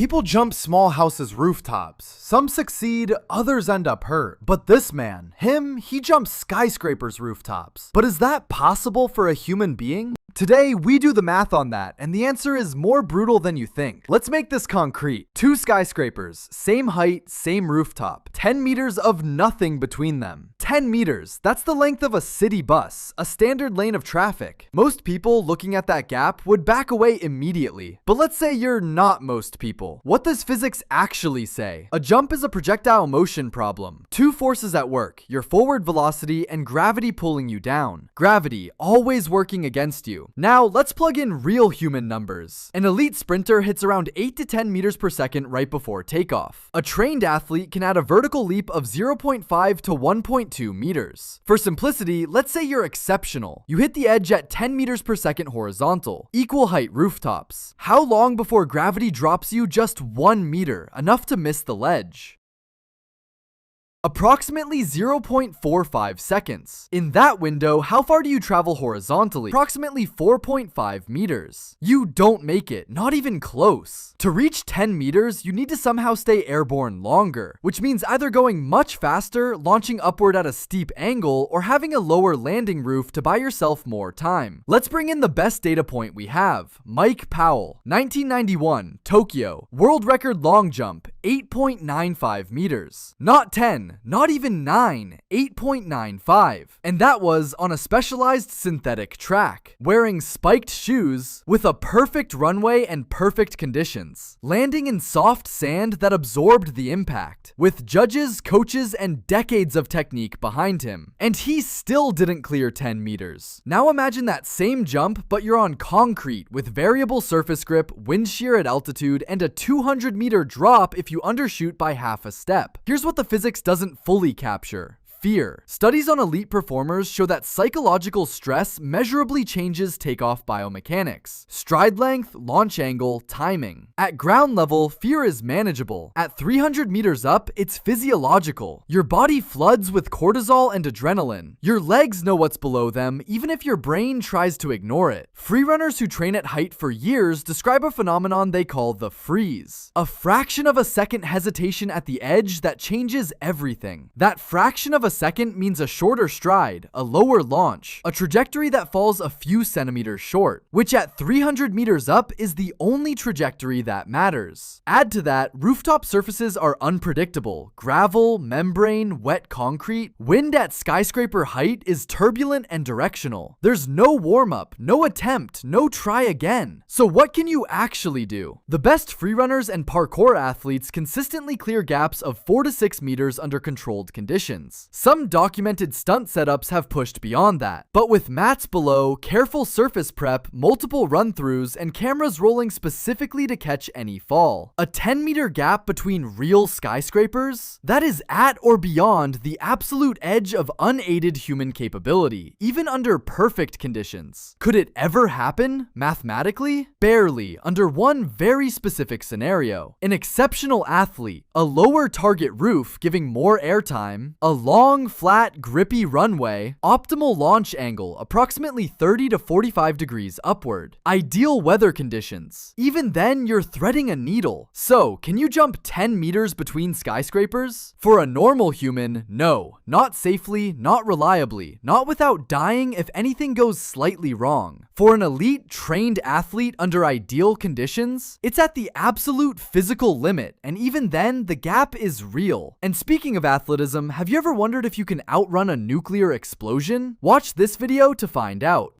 People jump small houses' rooftops. Some succeed, others end up hurt. But this man, he jumps skyscrapers' rooftops. But is that possible for a human being? Today, we do the math on that, and the answer is more brutal than you think. Let's make this concrete. 2 skyscrapers, same height, same rooftop, 10 meters of nothing between them. 10 meters, that's the length of a city bus, a standard lane of traffic. Most people looking at that gap would back away immediately. But let's say you're not most people. What does physics actually say? A jump is a projectile motion problem. 2 forces at work, your forward velocity and gravity pulling you down. Gravity, always working against you. Now, let's plug in real human numbers. An elite sprinter hits around 8 to 10 meters per second right before takeoff. A trained athlete can add a vertical leap of 0.5 to 1.2 meters. For simplicity, let's say you're exceptional. You hit the edge at 10 meters per second horizontal. Equal height rooftops. How long before gravity drops you just 1 meter, enough to miss the ledge? Approximately 0.45 seconds. In that window, how far do you travel horizontally? Approximately 4.5 meters. You don't make it, not even close. To reach 10 meters, you need to somehow stay airborne longer, which means either going much faster, launching upward at a steep angle, or having a lower landing roof to buy yourself more time. Let's bring in the best data point we have. Mike Powell, 1991, Tokyo, world record long jump, 8.95 meters. Not 10. Not even 9, 8.95. And that was on a specialized synthetic track, wearing spiked shoes with a perfect runway and perfect conditions, landing in soft sand that absorbed the impact, with judges, coaches, and decades of technique behind him. And he still didn't clear 10 meters. Now imagine that same jump, but you're on concrete with variable surface grip, wind shear at altitude, and a 200-meter drop if you undershoot by half a step. Here's what the physics doesn't fully capture. Fear. Studies on elite performers show that psychological stress measurably changes takeoff biomechanics, stride length, launch angle, timing. At ground level, fear is manageable. At 300 meters up, it's physiological. Your body floods with cortisol and adrenaline. Your legs know what's below them, even if your brain tries to ignore it. Freerunners who train at height for years describe a phenomenon they call the freeze. A fraction of a second hesitation at the edge that changes everything. That fraction of a second means a shorter stride, a lower launch, a trajectory that falls a few centimeters short, which at 300 meters up is the only trajectory that matters. Add to that, rooftop surfaces are unpredictable. Gravel, membrane, wet concrete. Wind at skyscraper height is turbulent and directional. There's no warm-up, no attempt, no try again. So what can you actually do? The best freerunners and parkour athletes consistently clear gaps of 4 to 6 meters under controlled conditions. Some documented stunt setups have pushed beyond that, but with mats below, careful surface prep, multiple run-throughs, and cameras rolling specifically to catch any fall. A 10-meter gap between real skyscrapers? That is at or beyond the absolute edge of unaided human capability, even under perfect conditions. Could it ever happen? Mathematically? Barely, under one very specific scenario. An exceptional athlete, a lower target roof giving more airtime, a long, flat, grippy runway, optimal launch angle, approximately 30 to 45 degrees upward, ideal weather conditions. Even then, you're threading a needle. So, can you jump 10 meters between skyscrapers? For a normal human, no. Not safely, not reliably, not without dying if anything goes slightly wrong. For an elite, trained athlete under ideal conditions, it's at the absolute physical limit, and even then, the gap is real. And speaking of athleticism, have you ever wondered if you can outrun a nuclear explosion? Watch this video to find out.